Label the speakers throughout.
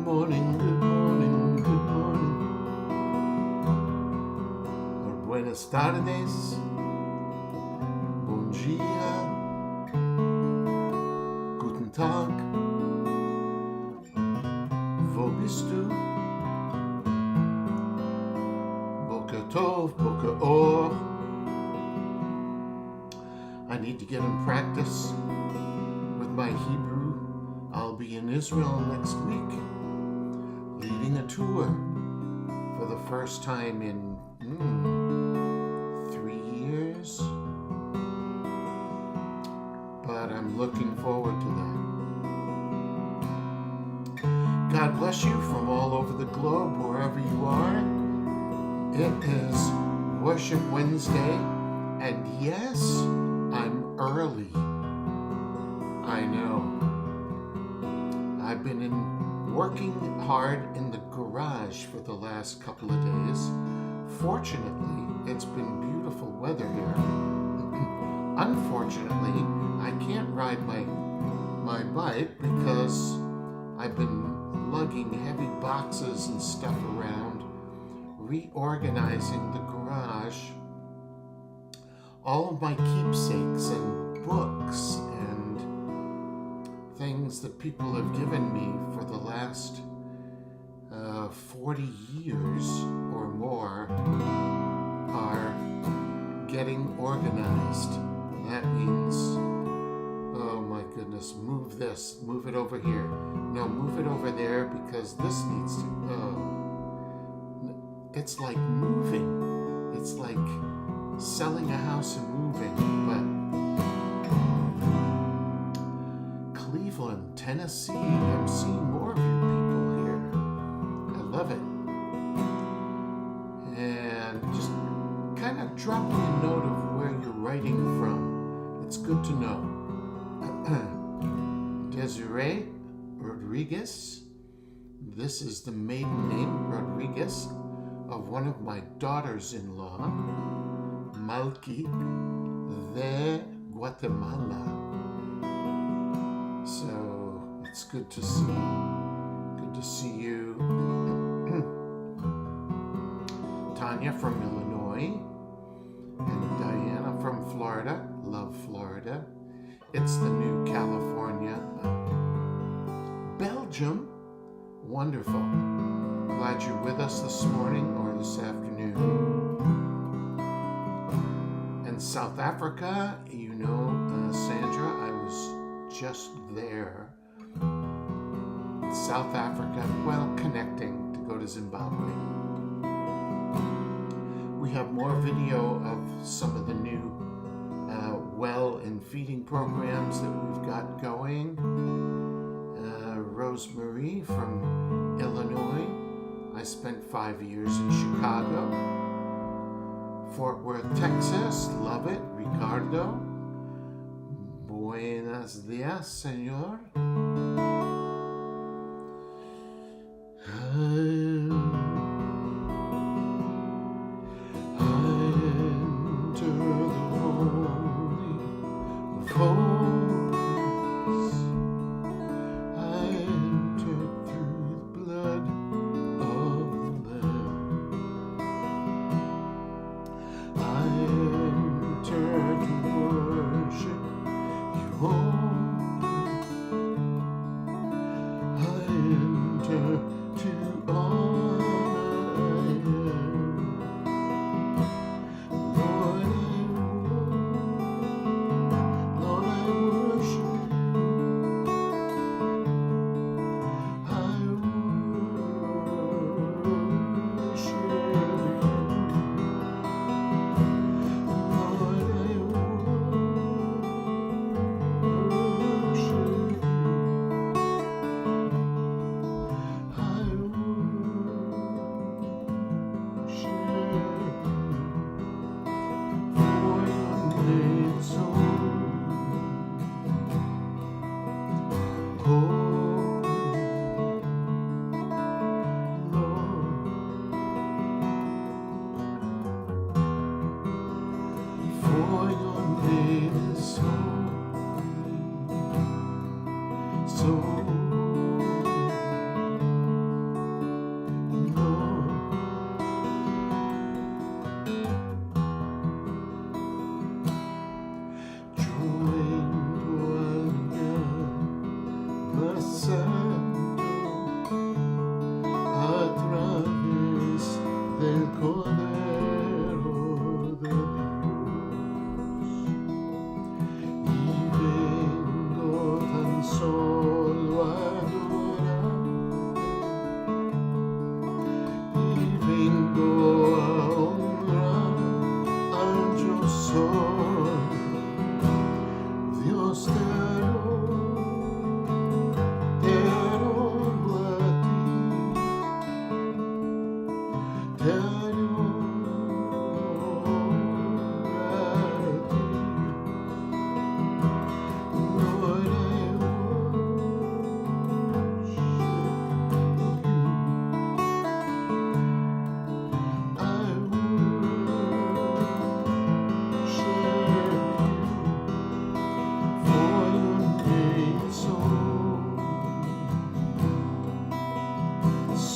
Speaker 1: morning, good morning, good morning. Or buenas tardes, bon dia, guten Tag, wo bist du? Boker tov, boker or. I need to get in practice with my Hebrew. I'll be in Israel next week, leading a tour for the first time in 3 years. But I'm looking forward to that. God bless you from all over the globe, wherever you are. It is Worship Wednesday, and yes, I'm early. I know. I've been working hard in the garage for the last couple of days. Fortunately, it's been beautiful weather here. Unfortunately, I can't ride my bike because I've been lugging heavy boxes and stuff around, reorganizing the garage. All of my keepsakes and books and things that people have given me for the last 40 years or more are getting organized. That means, oh my goodness, move this, move it over here. No, move it over there because this needs to, it's like moving. It's like selling a house and moving, but Cleveland, Tennessee, I'm seeing more of you people here. I love it. And just kind of drop me a note of where you're writing from. It's good to know. Desiree Rodriguez. This is the maiden name, Rodriguez, of one of my daughters-in-law, Malki de Guatemala. So it's good to see. Good to see you. Tanya from Illinois and Diana from Florida. Love Florida. It's the new California. Belgium. Wonderful. Glad you're with us this morning or this afternoon. And South Africa, you know, Sandra, I was just there. South Africa, well, connecting to go to Zimbabwe. We have more video of some of the new well and feeding programs that we've got going. Rosemarie from Illinois. I spent 5 years in Chicago. Fort Worth, Texas. Love it. Ricardo. Buenos dias, señor.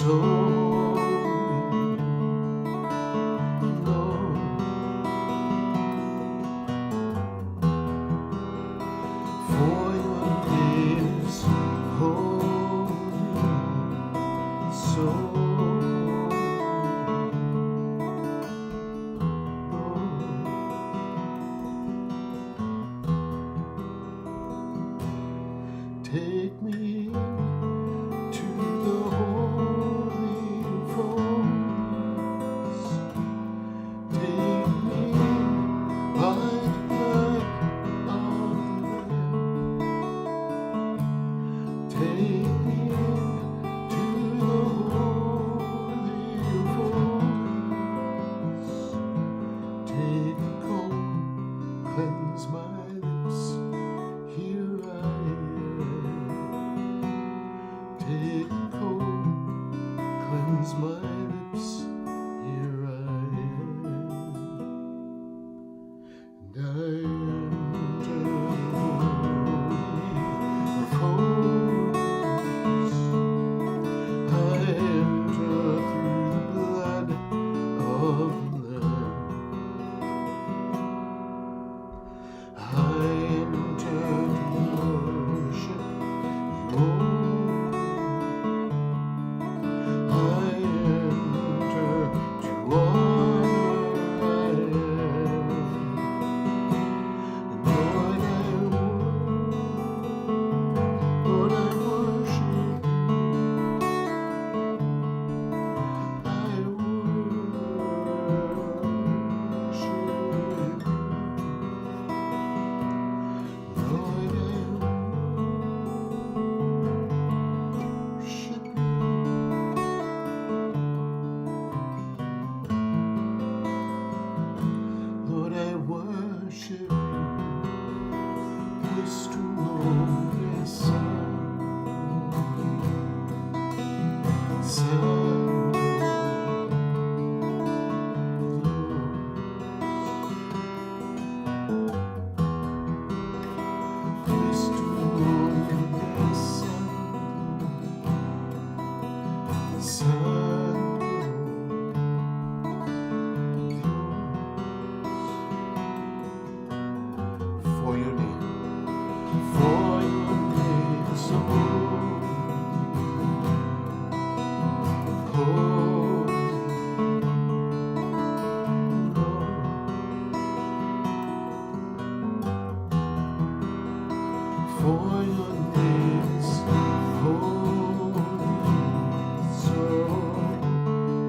Speaker 1: Take me to the holy of holies. Take me by the blood of the Lamb. Take me to the holy of holies. Take the comb, cleanse my lips. Here I am. Take the comb, cleanse my lips. Here I am. And I enter the holy of holies. I enter through the blood of the Lamb. I enter to worship you. I enter to honor I am. And Lord, I worship you. I worship you. Lord, I worship you. Lord, I worship you, pues tu nombre es santo, pues tu nombre es santo. For your name is holy, for your name is holy, so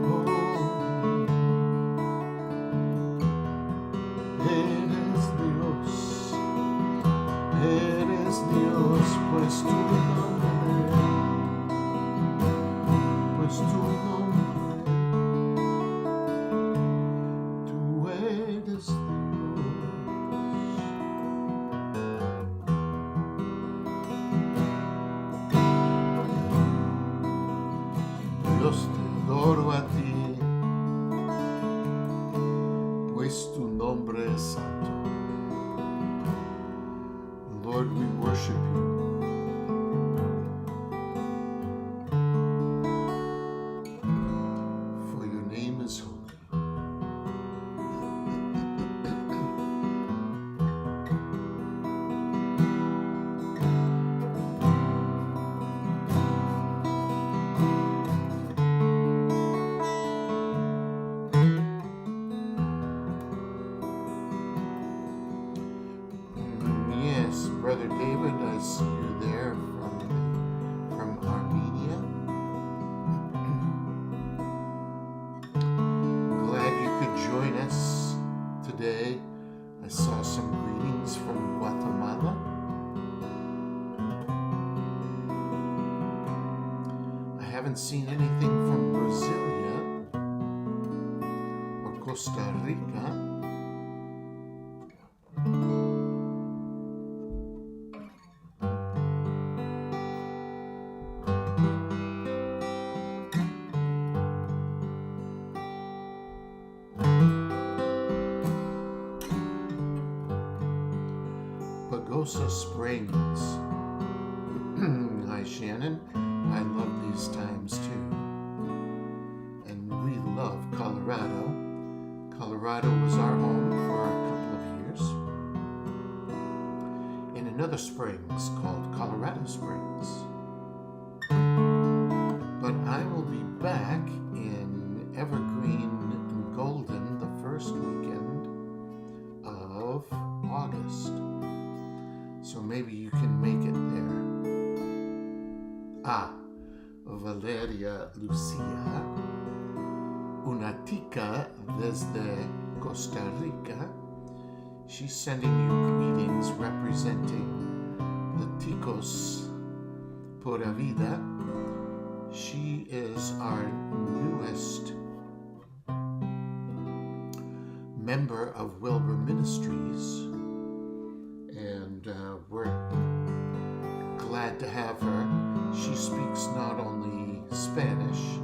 Speaker 1: holy. Eres Dios. Eres Dios, pues tu nombre, tú eres Dios. Dios, te adoro a ti, pues tu nombre es santo. Lord, we worship you. For your name is holy. Yes, Brother David, I see you there from Armenia. Glad you could join us today. I saw some greetings from Guatemala. I haven't seen anything from Brasilia or Costa Rica. Pagosa Springs. Hi, Shannon. I love these times too. Colorado was our home for a couple of years, in another springs called Colorado Springs. But I will be back in Evergreen and Golden the first weekend of August. So maybe you can make it there. Valeria Lucia, una tica desde Costa Rica. She's sending you greetings representing the Ticos Pura Vida. She is our newest member of Wilbur Ministries, and we're glad to have her. She speaks not only Spanish,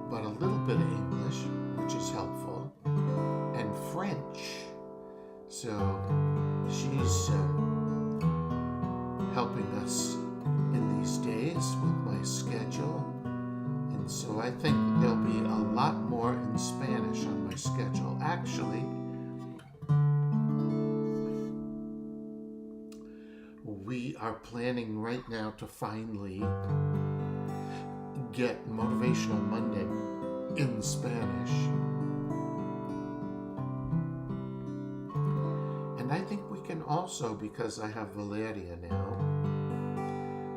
Speaker 1: but a little bit of English, which is helpful, and French. So she's helping us in these days with my schedule. And so I think there'll be a lot more in Spanish on my schedule. Actually, we are planning right now to finally get Motivational Monday in Spanish. And I think we can also, because I have Valeria now,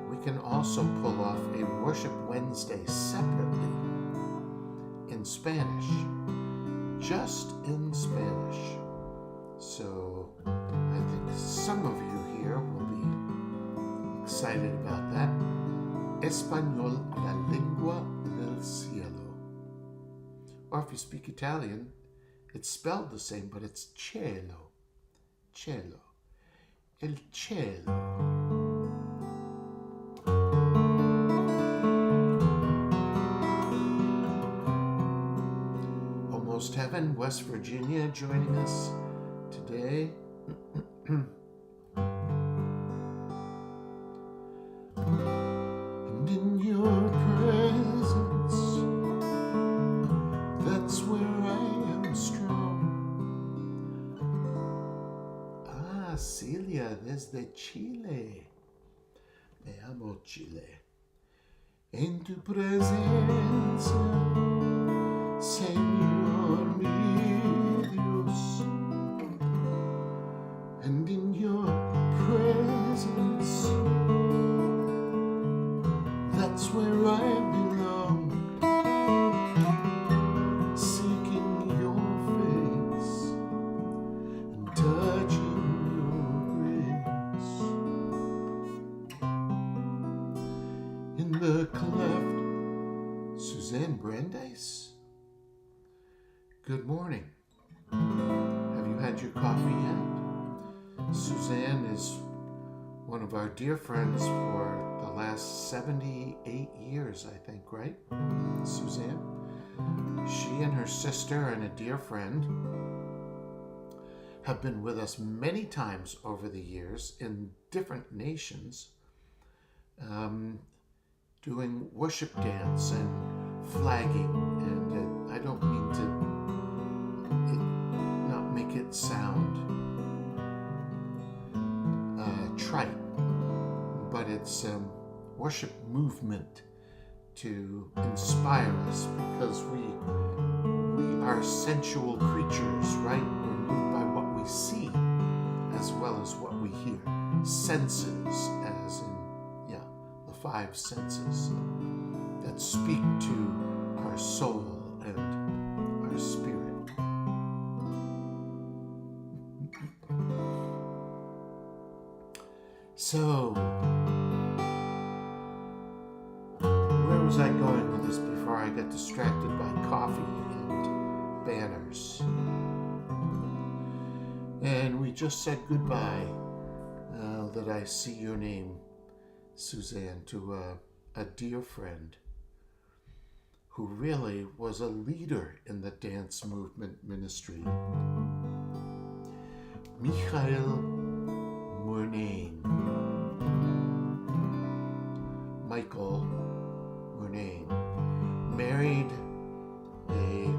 Speaker 1: we can also pull off a Worship Wednesday separately in Spanish, just in Spanish. So I think some of you here will be excited about that. Español, la lengua del cielo. Or if you speak Italian, it's spelled the same, but it's cielo. Cielo. El cielo. Almost Heaven, West Virginia, joining us today. And in your presence, that's where I am strong. Celia, desde Chile. Me amo Chile. En tu presencia, Señor mi Dios. And in your presence, that's where I belong. Seeking your face and touching in the cleft. Suzanne Brandeis, good morning. Have you had your coffee yet? Suzanne is one of our dear friends for the last 78 years, I think, right? Suzanne? She and her sister and a dear friend have been with us many times over the years in different nations, doing worship dance and flagging, and I don't mean to not make it sound trite, but it's worship movement to inspire us, because we are sensual creatures, right? We're moved by what we see as well as what we hear. Senses, as in the five senses that speak to our soul and our spirit. So, where was I going with this before I got distracted by coffee and banners? And we just said goodbye. Now that I see your name, Suzanne, to a dear friend who really was a leader in the dance movement ministry. Michael Murnane. Michael Murnane married a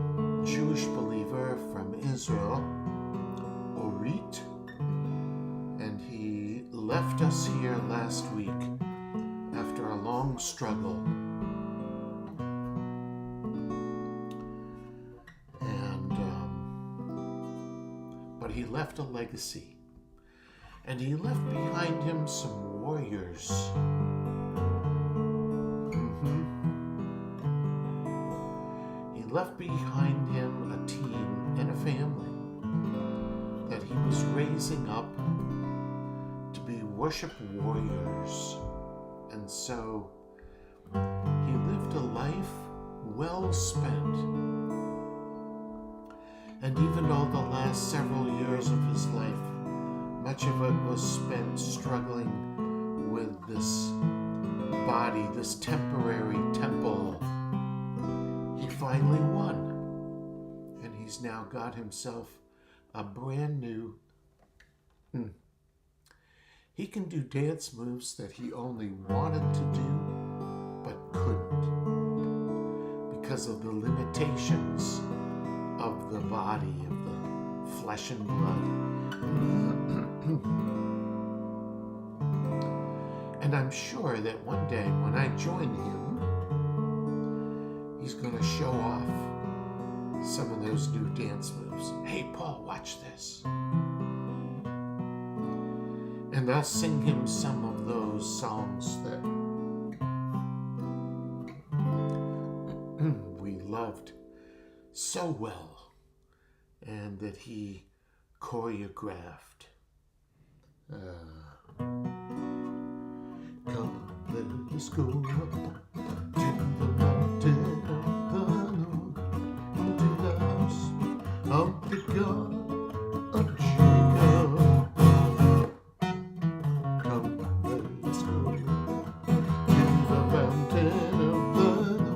Speaker 1: Jewish believer from us here last week after a long struggle. But he left a legacy. And he left behind him some warriors. He left behind him a team and a family that he was raising up to be worship warriors. And so he lived a life well spent. And even though the last several years of his life, much of it was spent struggling with this body, this temporary temple, he finally won. And he's now got himself a brand new... He can do dance moves that he only wanted to do, but couldn't, because of the limitations of the body, of the flesh and blood. And I'm sure that one day when I join him, he's going to show off some of those new dance moves. Hey, Paul, watch this. And I'll sing him some of those songs that we loved so well and that he choreographed. Come, let us go up to the mountain of the Lord, to the house of the God of Jacob. Come, let us go to the mountain of the Lord,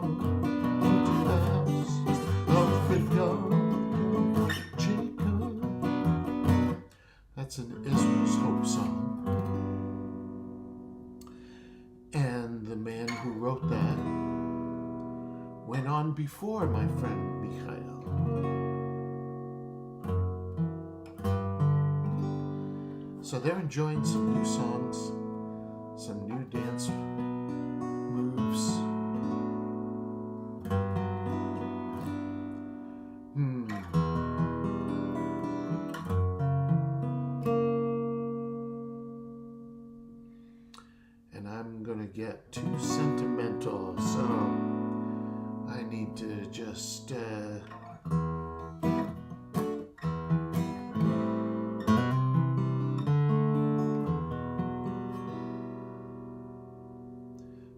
Speaker 1: to the house of the God of Jacob. That's an Israel's Hope song. And the man who wrote that went on before my friend Michael. So they're enjoying some new songs, some new dance moves. And I'm gonna get too sentimental, so I need to just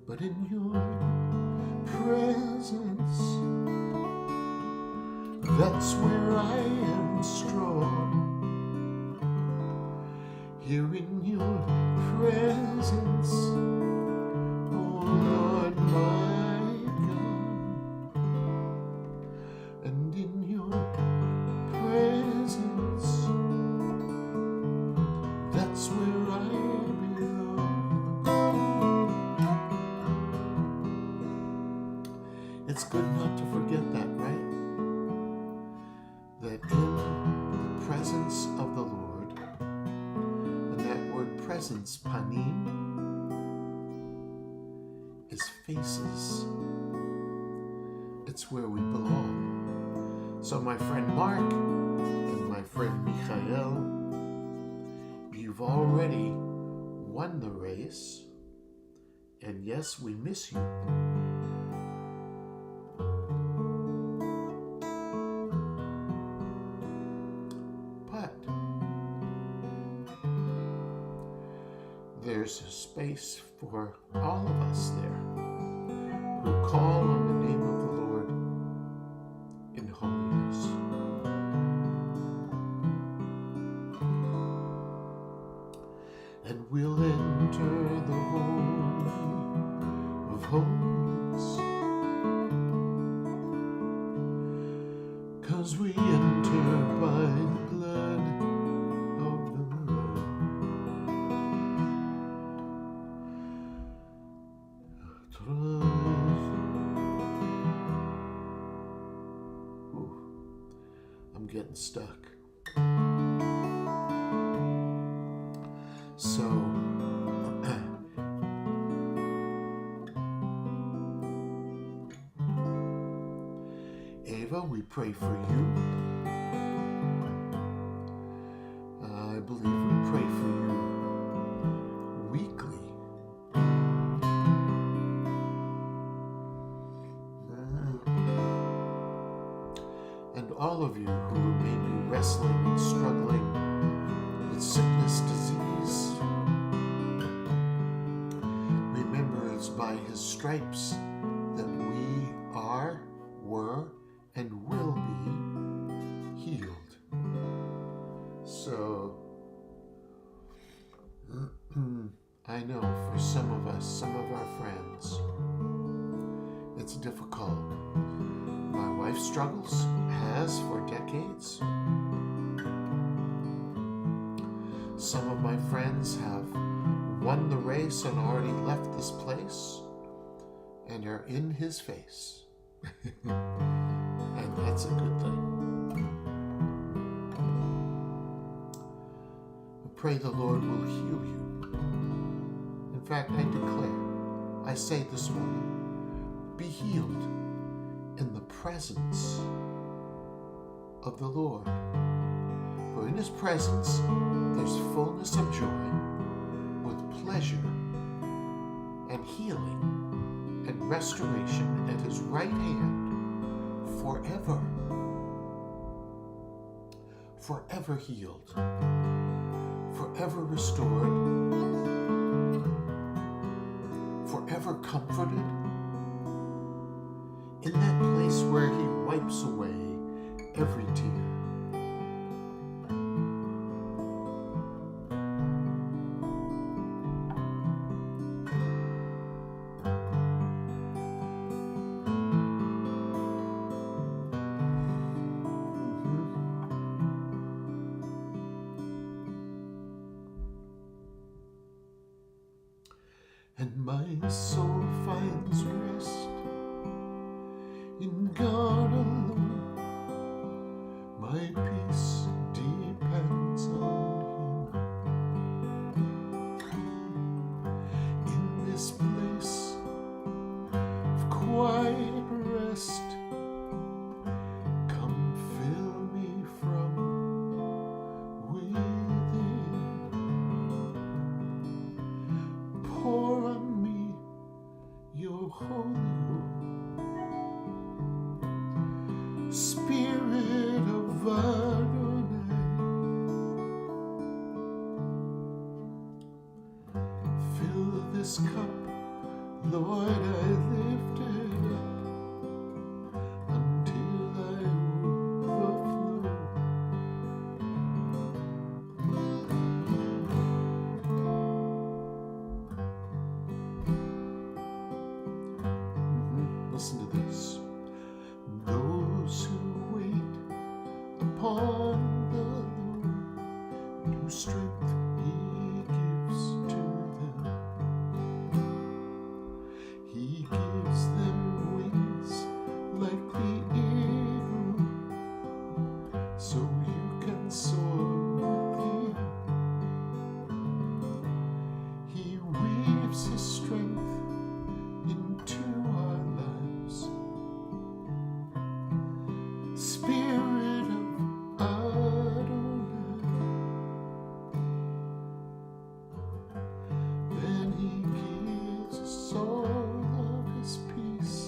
Speaker 1: but in your presence, that's where I am strong. Here in your presence, oh Lord my God, and in your presence, that's where I belong. It's good not to forget that, right? That in the presence of the Lord, and that word presence, panim, is faces. It's where we belong. So my friend Mark and my friend Michael, you've already won the race. And yes, we miss you. There's a space for all of us there who call on the name of the Lord in holiness. And we'll enter the Holy of Holies, 'cause we enter by the blood of the Lamb. I'm getting stuck. So Ava, we pray for you. I believe we pray for you weekly. And all of you who may be wrestling and struggling with sickness, disease, remember it's by his stripes that we are, were, and will be healed. So, I know for some of us, some of our friends, it's difficult. My wife struggles, has for decades. Some of my friends have won the race and already left this place and are in his face. And that's a good thing. I pray the Lord will heal you. In fact, I declare, I say this morning, be healed in the presence of the Lord. For in his presence there's fullness of joy, with pleasure and healing and restoration at his right hand forever. Forever healed, forever restored, forever comforted, in that place where he wipes away every tear. And my soul finds rest in God alone. My peace depends on him. In this place of quiet rest, come fill me from within. Pour on me your holy Spirit of Adonai, fill this cup, Lord, I lift it up until I overflow. Listen to this. Those who wait upon the Lord, new strength he gives to them. He gives them wings like the eagle, so you can soar with him. He weaves his strength into our lives. Spirit of Adonai, then he gives us all of his peace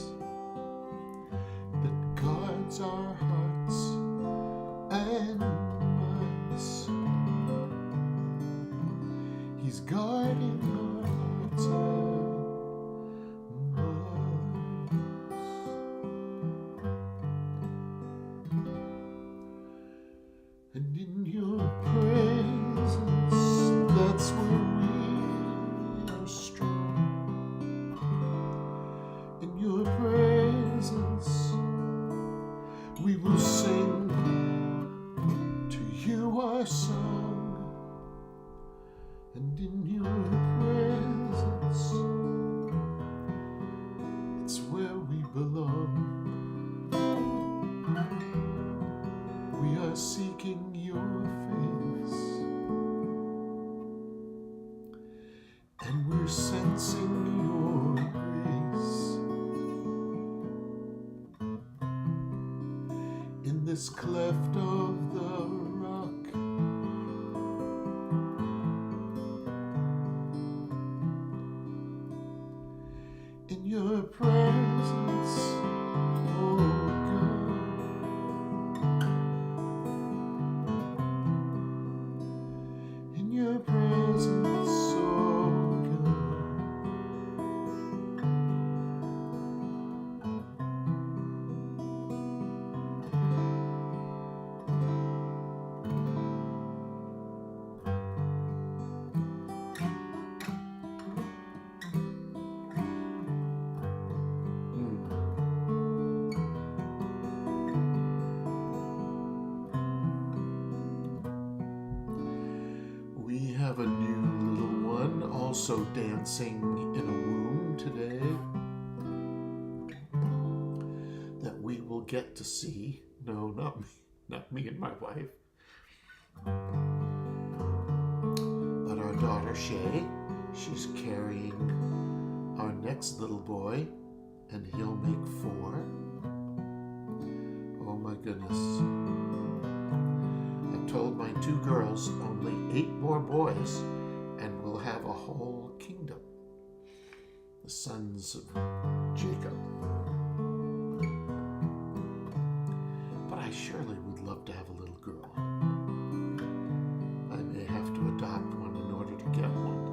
Speaker 1: that guards our hearts and minds. He's guarding our hearts and minds. And in your presence, that's where we are strong. In your presence, we will sing to you our song. And in your presence, it's where we belong. We are seeking your face, and we're sensing your grace. this cleft of the rock. In your presence, oh God. In your presence, oh We have a new little one also dancing in a room today that we will get to see. No, not me and my wife. But our daughter Shay, she's carrying our next little boy, and he'll make 4. Oh my goodness. I've told my 2 girls only 8 more boys, and we'll have a whole kingdom. The sons of Jacob. But I surely would love to have a little girl. I may have to adopt one in order to get one.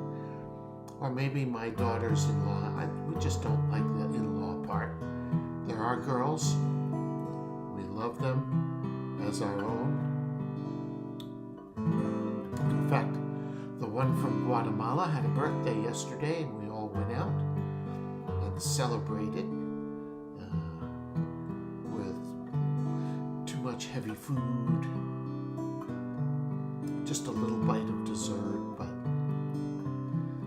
Speaker 1: Or maybe my daughters-in-law. We just don't like the in-law part. There are girls. We love them as our own. In fact, the one from Guatemala had a birthday yesterday, and we all went out and celebrated with too much heavy food, just a little bite of dessert, but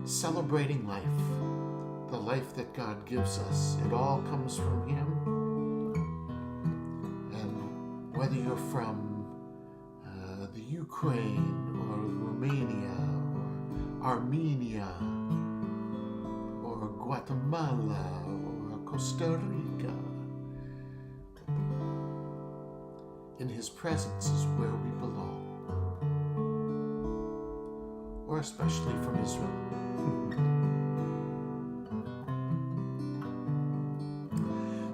Speaker 1: celebrating life, the life that God gives us. It all comes from Him. And whether you're from the Ukraine or Romania or Armenia or Guatemala or Costa Rica, in His presence is where we belong. Or especially from Israel.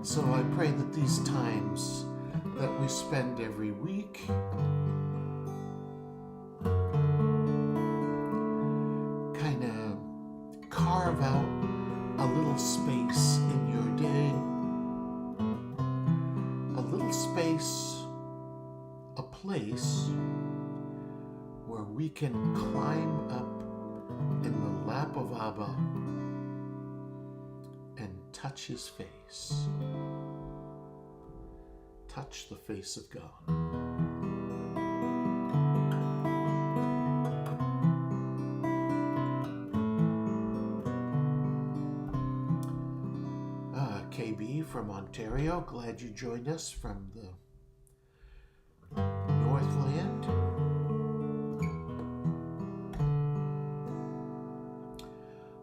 Speaker 1: So I pray that these times that we spend every week kind of carve out a little space in your day, a little space, a place where we can climb up in the lap of Abba and touch His face. Touch the face of God. KB from Ontario, glad you joined us from the Northland.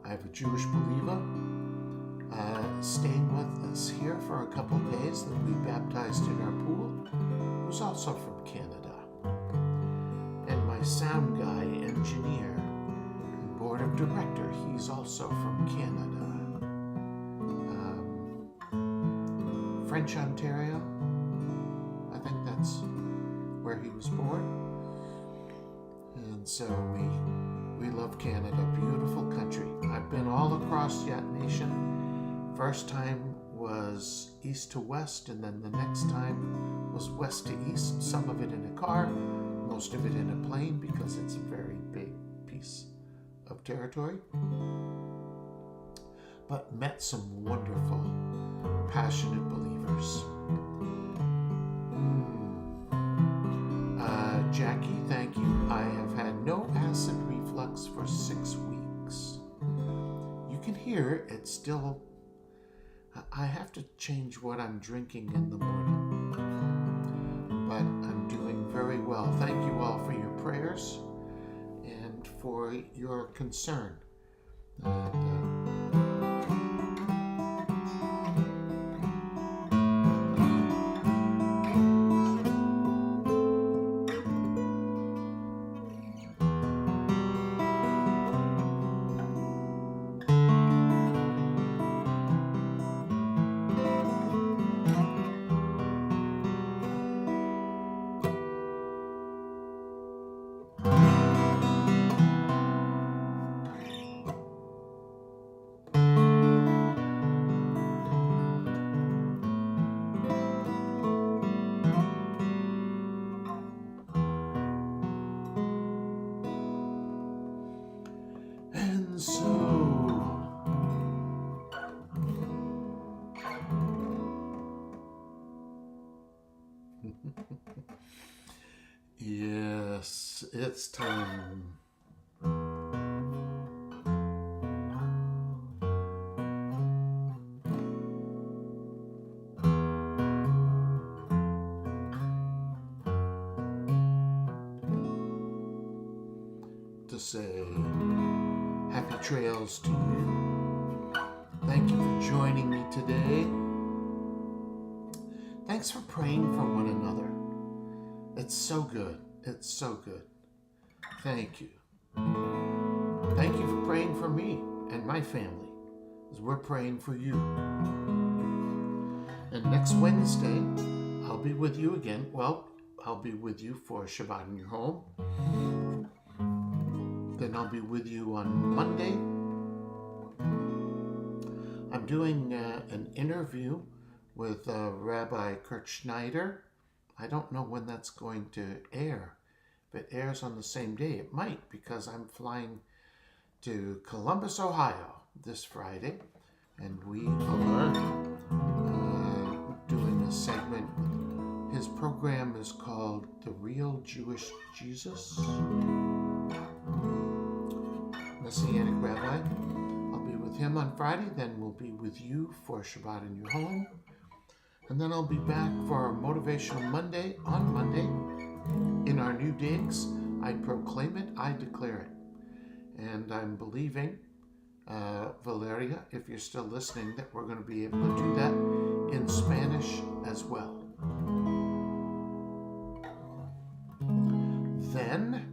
Speaker 1: I have a Jewish believer staying with us here for a couple of days that we baptized in our pool, who's also from Canada. And my sound guy, engineer, and board of director, he's also from Canada. French Ontario, I think that's where he was born. And so we love Canada, beautiful country. I've been all across that nation. First time was east to west, and then the next time was west to east. Some of it in a car, most of it in a plane, because it's a very big piece of territory. But met some wonderful, passionate believers. Jackie, thank you. I have had no acid reflux for 6 weeks. You can hear it's still... I have to change what I'm drinking in the morning. But I'm doing very well. Thank you all for your prayers and for your concern. Yes, it's time. To say happy trails to you. Thank you for joining me today. Thanks for praying for one another. It's so good. It's so good. Thank you. Thank you for praying for me and my family as we're praying for you. And next Wednesday, I'll be with you again. Well, I'll be with you for Shabbat in your home. Then I'll be with you on Monday. I'm doing an interview with Rabbi Kurt Schneider. I don't know when that's going to air. If it airs on the same day, it might, because I'm flying to Columbus, Ohio this Friday, and we are doing a segment. His program is called The Real Jewish Jesus. Messianic Rabbi. I'll be with him on Friday, then we'll be with you for Shabbat in your home. And then I'll be back for our Motivational Monday on Monday. In our new digs, I proclaim it, I declare it. And I'm believing, Valeria, if you're still listening, that we're going to be able to do that in Spanish as well. Then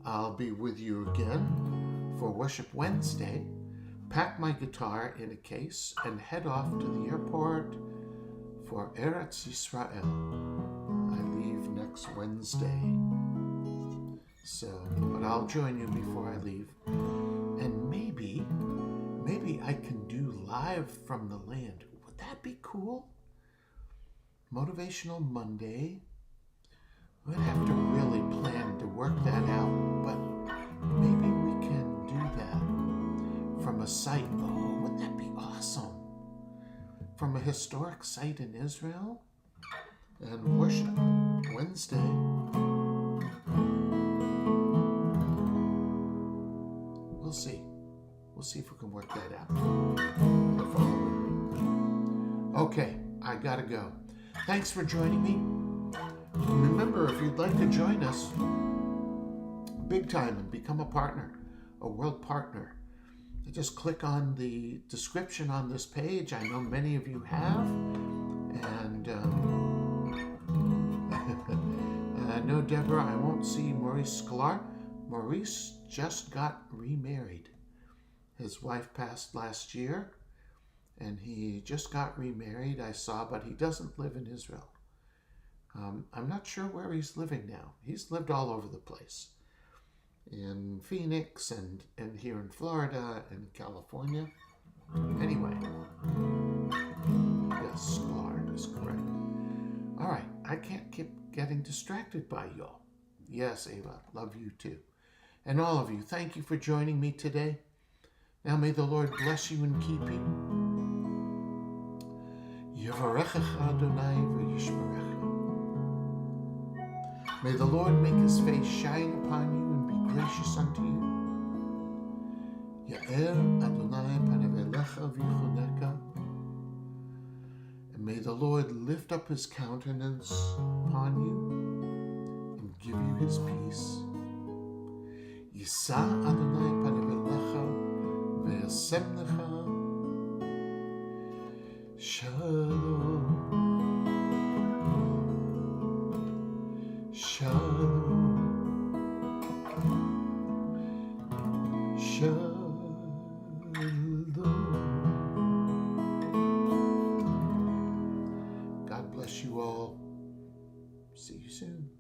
Speaker 1: I'll be with you again for Worship Wednesday, pack my guitar in a case, and head off to the airport for Eretz Yisrael. I leave next Wednesday. But I'll join you before I leave. And maybe I can do live from the land. Would that be cool? Motivational Monday. We'd have to really plan to work that out, but maybe we can do that from a site. Oh, wouldn't that be awesome? From a historic site in Israel, and Worship Wednesday. We'll see. We'll see if we can work that out. Okay, I gotta go. Thanks for joining me. Remember, if you'd like to join us big time and become a partner, a world partner, just click on the description on this page. I know many of you have. And no, Deborah, I won't see Maurice Sklar. Maurice just got remarried. His wife passed last year, and he just got remarried, I saw, but he doesn't live in Israel. I'm not sure where he's living now. He's lived all over the place. In Phoenix and here in Florida and California. Anyway, yes, Sklar is correct. All right, I can't keep getting distracted by y'all. Yes, Ava, love you too. And all of you, thank you for joining me today. Now may the Lord bless you and keep you. Yevarechecha Adonai v'yishmerecha. May the Lord make his face shine upon you and be gracious unto you. Ya'er Adonai panav elecha v'yichuneka. And may the Lord lift up his countenance upon you and give you his peace. Yisa Adonai panav elecha v'yasem lecha. Shalom. Shalom. God bless you all. See you soon.